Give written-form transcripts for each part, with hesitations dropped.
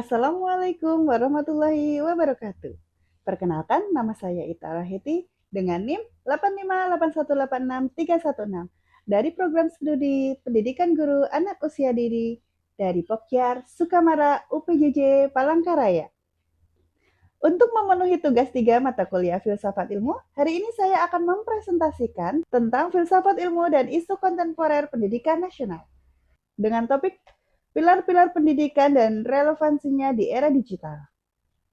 Assalamualaikum warahmatullahi wabarakatuh. Perkenalkan, nama saya Ita Rahiti dengan NIM 858186316 dari program studi Pendidikan Guru Anak Usia Dini dari Pokyar Sukamara UPJJ Palangkaraya. Untuk memenuhi tugas 3 mata kuliah Filsafat Ilmu, hari ini saya akan mempresentasikan tentang filsafat ilmu dan isu kontemporer pendidikan nasional dengan topik pilar-pilar pendidikan dan relevansinya di era digital.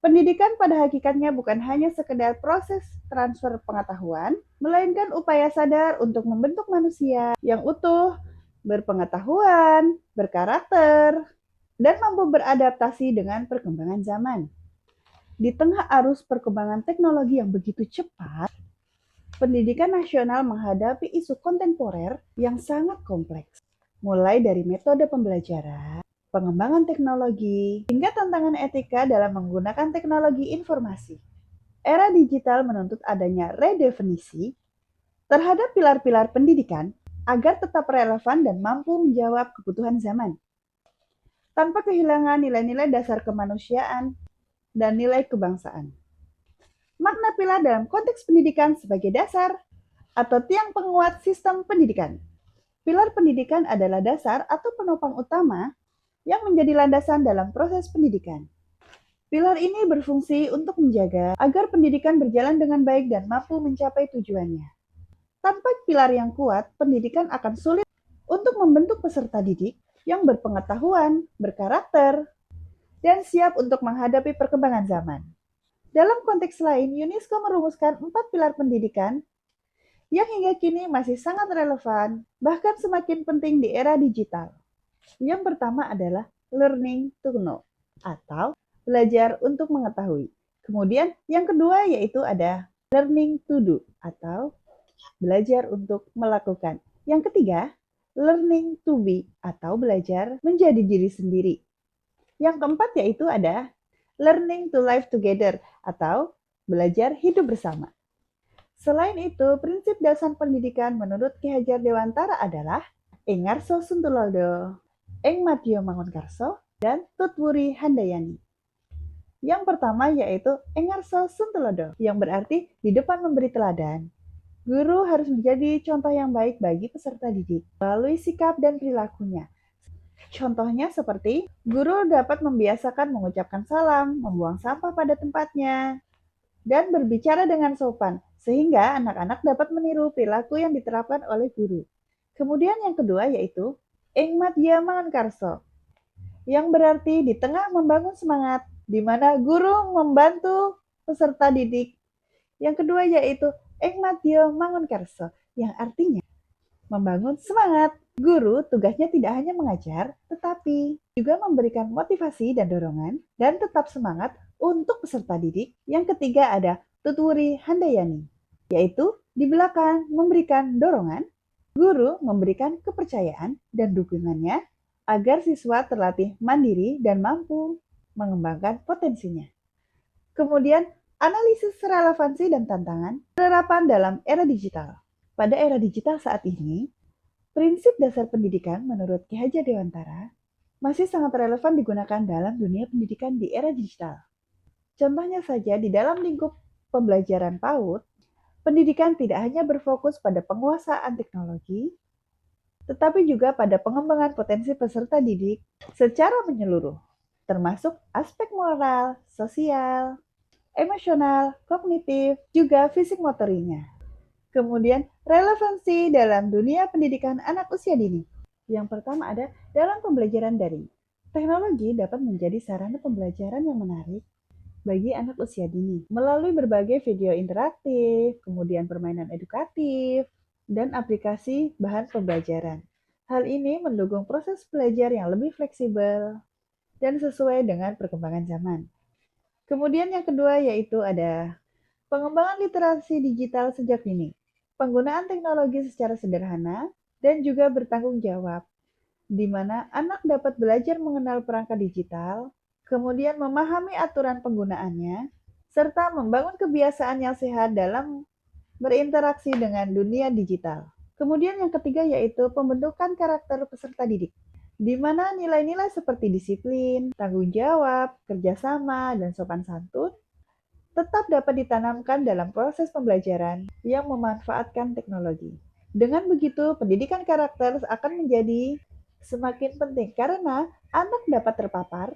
Pendidikan pada hakikatnya bukan hanya sekedar proses transfer pengetahuan, melainkan upaya sadar untuk membentuk manusia yang utuh, berpengetahuan, berkarakter, dan mampu beradaptasi dengan perkembangan zaman. Di tengah arus perkembangan teknologi yang begitu cepat, pendidikan nasional menghadapi isu kontemporer yang sangat kompleks, mulai dari metode pembelajaran, pengembangan teknologi, hingga tantangan etika dalam menggunakan teknologi informasi. Era digital menuntut adanya redefinisi terhadap pilar-pilar pendidikan agar tetap relevan dan mampu menjawab kebutuhan zaman, tanpa kehilangan nilai-nilai dasar kemanusiaan dan nilai kebangsaan. Makna pilar dalam konteks pendidikan sebagai dasar atau tiang penguat sistem pendidikan. Pilar pendidikan adalah dasar atau penopang utama yang menjadi landasan dalam proses pendidikan. Pilar ini berfungsi untuk menjaga agar pendidikan berjalan dengan baik dan mampu mencapai tujuannya. Tanpa pilar yang kuat, pendidikan akan sulit untuk membentuk peserta didik yang berpengetahuan, berkarakter, dan siap untuk menghadapi perkembangan zaman. Dalam konteks lain, UNESCO merumuskan 4 pilar pendidikan yang hingga kini masih sangat relevan, bahkan semakin penting di era digital. Yang pertama adalah learning to know, atau belajar untuk mengetahui. Kemudian yang kedua yaitu ada learning to do, atau belajar untuk melakukan. Yang ketiga, learning to be, atau belajar menjadi diri sendiri. Yang keempat yaitu ada learning to live together, atau belajar hidup bersama. Selain itu, prinsip dasar pendidikan menurut Ki Hajar Dewantara adalah Engarso Suntulodo, Eng Madyo Mangunkarso, dan Tutwuri Handayani. Yang pertama yaitu Engarso Suntulodo, yang berarti di depan memberi teladan. Guru harus menjadi contoh yang baik bagi peserta didik melalui sikap dan perilakunya. Contohnya seperti guru dapat membiasakan mengucapkan salam, membuang sampah pada tempatnya, dan berbicara dengan sopan, sehingga anak-anak dapat meniru perilaku yang diterapkan oleh guru. Kemudian yang kedua yaitu Eng Madya Mangunkarso, yang berarti di tengah membangun semangat, di mana guru membantu peserta didik. Yang kedua yaitu Eng Madya Mangunkarso, yang artinya membangun semangat. Guru tugasnya tidak hanya mengajar, tetapi juga memberikan motivasi dan dorongan, dan tetap semangat untuk peserta didik. Yang ketiga ada Tutwuri Handayani, yaitu di belakang memberikan dorongan, guru memberikan kepercayaan dan dukungannya agar siswa terlatih mandiri dan mampu mengembangkan potensinya. Kemudian, analisis relevansi dan tantangan penerapan dalam era digital. Pada era digital saat ini, prinsip dasar pendidikan menurut Ki Hajar Dewantara masih sangat relevan digunakan dalam dunia pendidikan di era digital. Contohnya saja di dalam lingkup pembelajaran PAUD, pendidikan tidak hanya berfokus pada penguasaan teknologi, tetapi juga pada pengembangan potensi peserta didik secara menyeluruh, termasuk aspek moral, sosial, emosional, kognitif, juga fisik motorinya. Kemudian, relevansi dalam dunia pendidikan anak usia dini. Yang pertama ada dalam pembelajaran daring. Teknologi dapat menjadi sarana pembelajaran yang menarik bagi anak usia dini melalui berbagai video interaktif, kemudian permainan edukatif, dan aplikasi bahan pembelajaran. Hal ini mendukung proses belajar yang lebih fleksibel dan sesuai dengan perkembangan zaman. Kemudian yang kedua yaitu ada pengembangan literasi digital sejak dini. Penggunaan teknologi secara sederhana dan juga bertanggung jawab, di mana anak dapat belajar mengenal perangkat digital, kemudian memahami aturan penggunaannya, serta membangun kebiasaan yang sehat dalam berinteraksi dengan dunia digital. Kemudian yang ketiga yaitu pembentukan karakter peserta didik. di mana nilai-nilai seperti disiplin, tanggung jawab, kerjasama, dan sopan santun tetap dapat ditanamkan dalam proses pembelajaran yang memanfaatkan teknologi. Dengan begitu, pendidikan karakter akan menjadi semakin penting karena anak dapat terpapar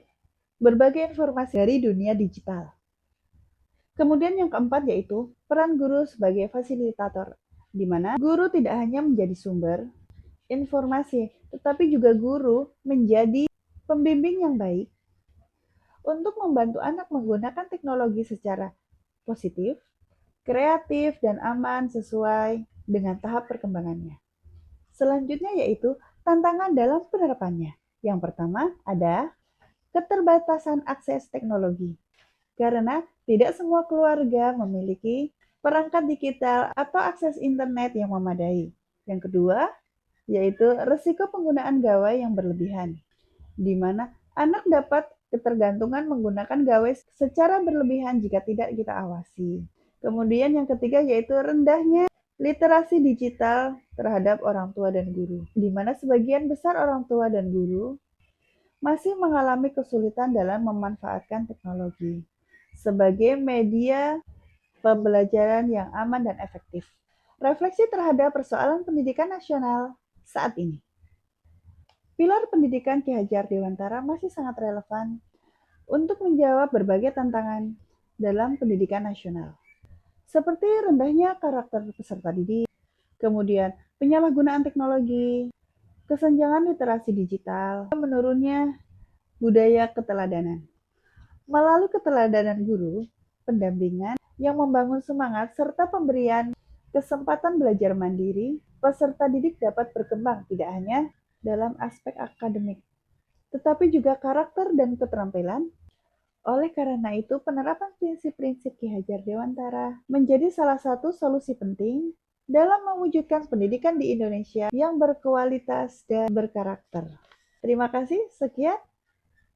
berbagai informasi dari dunia digital. Kemudian yang keempat yaitu peran guru sebagai fasilitator, di mana guru tidak hanya menjadi sumber informasi, tetapi juga guru menjadi pembimbing yang baik untuk membantu anak menggunakan teknologi secara positif, kreatif, dan aman sesuai dengan tahap perkembangannya. Selanjutnya yaitu tantangan dalam penerapannya. Yang pertama ada keterbatasan akses teknologi, karena tidak semua keluarga memiliki perangkat digital atau akses internet yang memadai. Yang kedua, yaitu risiko penggunaan gawai yang berlebihan, di mana anak dapat ketergantungan menggunakan gawai secara berlebihan jika tidak kita awasi. Kemudian yang ketiga yaitu rendahnya literasi digital terhadap orang tua dan guru, di mana sebagian besar orang tua dan guru masih mengalami kesulitan dalam memanfaatkan teknologi sebagai media pembelajaran yang aman dan efektif. Refleksi terhadap persoalan pendidikan nasional saat ini. Pilar pendidikan Ki Hajar Dewantara masih sangat relevan untuk menjawab berbagai tantangan dalam pendidikan nasional, seperti rendahnya karakter peserta didik, kemudian penyalahgunaan teknologi, kesenjangan literasi digital, menurunnya budaya keteladanan. Melalui keteladanan guru, pendampingan yang membangun semangat serta pemberian kesempatan belajar mandiri, peserta didik dapat berkembang tidak hanya dalam aspek akademik, tetapi juga karakter dan keterampilan. Oleh karena itu, penerapan prinsip-prinsip Ki Hajar Dewantara menjadi salah satu solusi penting dalam mewujudkan pendidikan di Indonesia yang berkualitas dan berkarakter. Terima kasih, sekian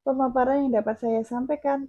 pemaparan yang dapat saya sampaikan.